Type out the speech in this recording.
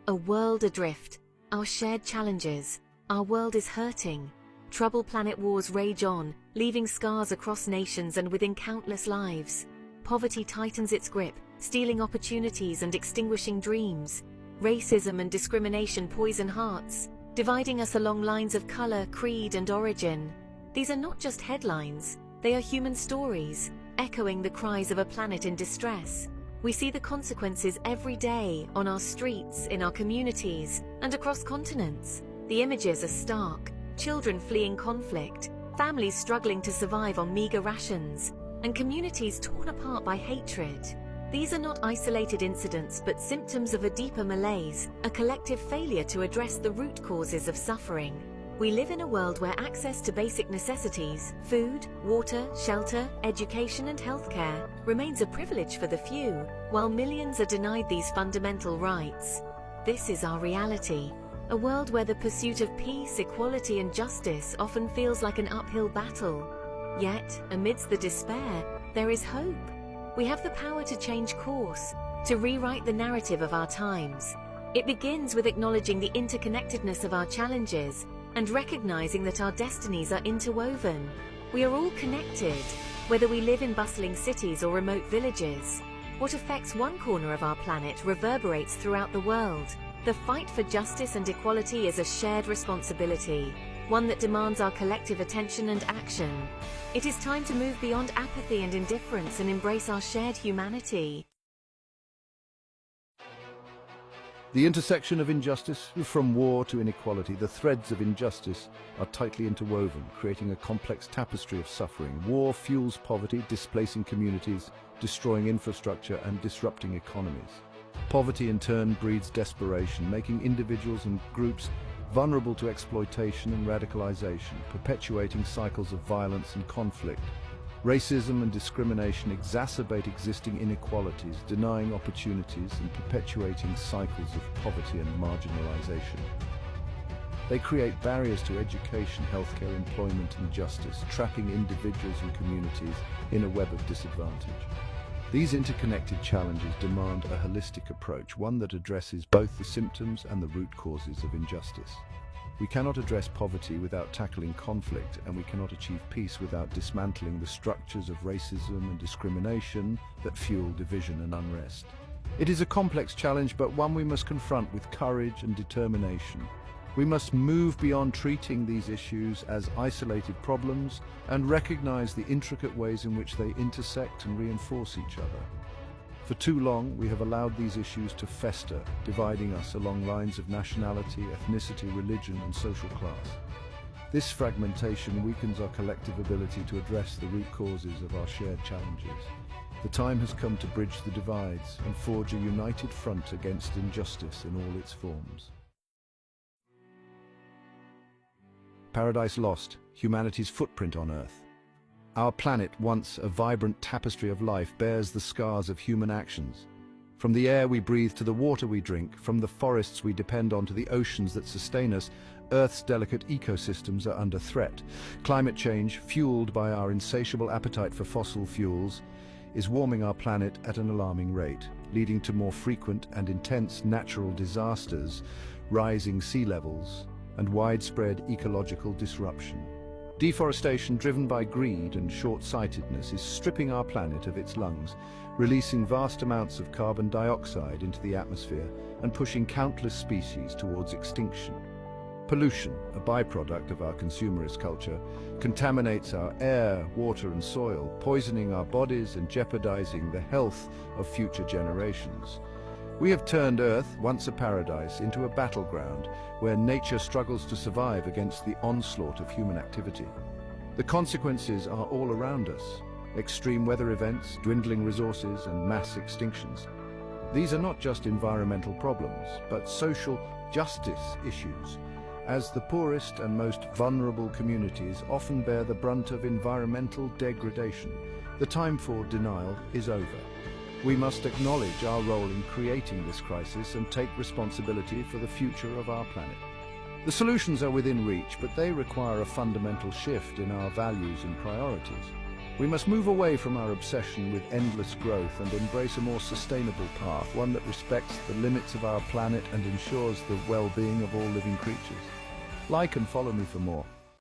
A world adrift. Our shared challenges. Our world is hurting. Troubled planet wars rage on, leaving scars across nations and within countless lives. Poverty tightens its grip, stealing opportunities and extinguishing dreams. Racism and discrimination poison hearts, dividing us along lines of color, creed, and origin. These are not just headlines, they are human stories, echoing the cries of a planet in distress. We see the consequences every day on our streets, in our communities, and across continents. The images are stark. Children fleeing conflict, families struggling to survive on meager rations, and communities torn apart by hatred. These are not isolated incidents, but symptoms of a deeper malaise, a collective failure to address the root causes of suffering. We live in a world where access to basic necessities, food, water, shelter, education, and healthcare remains a privilege for the few, while millions are denied these fundamental rights. This is our reality. A world where the pursuit of peace, equality, and justice often feels like an uphill battle. Yet, amidst the despair, there is hope. We have the power to change course, to rewrite the narrative of our times. It begins with acknowledging the interconnectedness of our challenges and recognizing that our destinies are interwoven. We are all connected, whether we live in bustling cities or remote villages. What affects one corner of our planet reverberates throughout the world. The fight for justice and equality is a shared responsibility, one that demands our collective attention and action. It is time to move beyond apathy and indifference and embrace our shared humanity. The intersection of injustice, from war to inequality, the threads of injustice are tightly interwoven, creating a complex tapestry of suffering. War fuels poverty, displacing communities, destroying infrastructure, and disrupting economies. Poverty in turn breeds desperation, making individuals and groups vulnerable to exploitation and radicalization, perpetuating cycles of violence and conflict. Racism and discrimination exacerbate existing inequalities, denying opportunities and perpetuating cycles of poverty and marginalization. They create barriers to education, healthcare, employment, and justice, trapping individuals and communities in a web of disadvantage. These interconnected challenges demand a holistic approach, one that addresses both the symptoms and the root causes of injustice. We cannot address poverty without tackling conflict, and we cannot achieve peace without dismantling the structures of racism and discrimination that fuel division and unrest. It is a complex challenge, but one we must confront with courage and determination. We must move beyond treating these issues as isolated problems and recognize the intricate ways in which they intersect and reinforce each other. For too long, we have allowed these issues to fester, dividing us along lines of nationality, ethnicity, religion, and social class. This fragmentation weakens our collective ability to address the root causes of our shared challenges. The time has come to bridge the divides and forge a united front against injustice in all its forms. Paradise Lost, humanity's footprint on Earth. Our planet, once a vibrant tapestry of life, bears the scars of human actions. From the air we breathe to the water we drink, from the forests we depend on to the oceans that sustain us, Earth's delicate ecosystems are under threat. Climate change, fueled by our insatiable appetite for fossil fuels, is warming our planet at an alarming rate, leading to more frequent and intense natural disasters, rising sea levels, and widespread ecological disruption. Deforestation driven by greed and short-sightedness is stripping our planet of its lungs, releasing vast amounts of carbon dioxide into the atmosphere and pushing countless species towards extinction. Pollution, a byproduct of our consumerist culture, contaminates our air, water, and soil, poisoning our bodies and jeopardizing the health of future generations. We have turned Earth, once a paradise, into a battleground where nature struggles to survive against the onslaught of human activity. The consequences are all around us: extreme weather events, dwindling resources, and mass extinctions. These are not just environmental problems, but social justice issues, as the poorest and most vulnerable communities often bear the brunt of environmental degradation. The time for denial is over. We must acknowledge our role in creating this crisis and take responsibility for the future of our planet. The solutions are within reach, but they require a fundamental shift in our values and priorities. We must move away from our obsession with endless growth and embrace a more sustainable path, one that respects the limits of our planet and ensures the well-being of all living creatures. Like and follow me for more.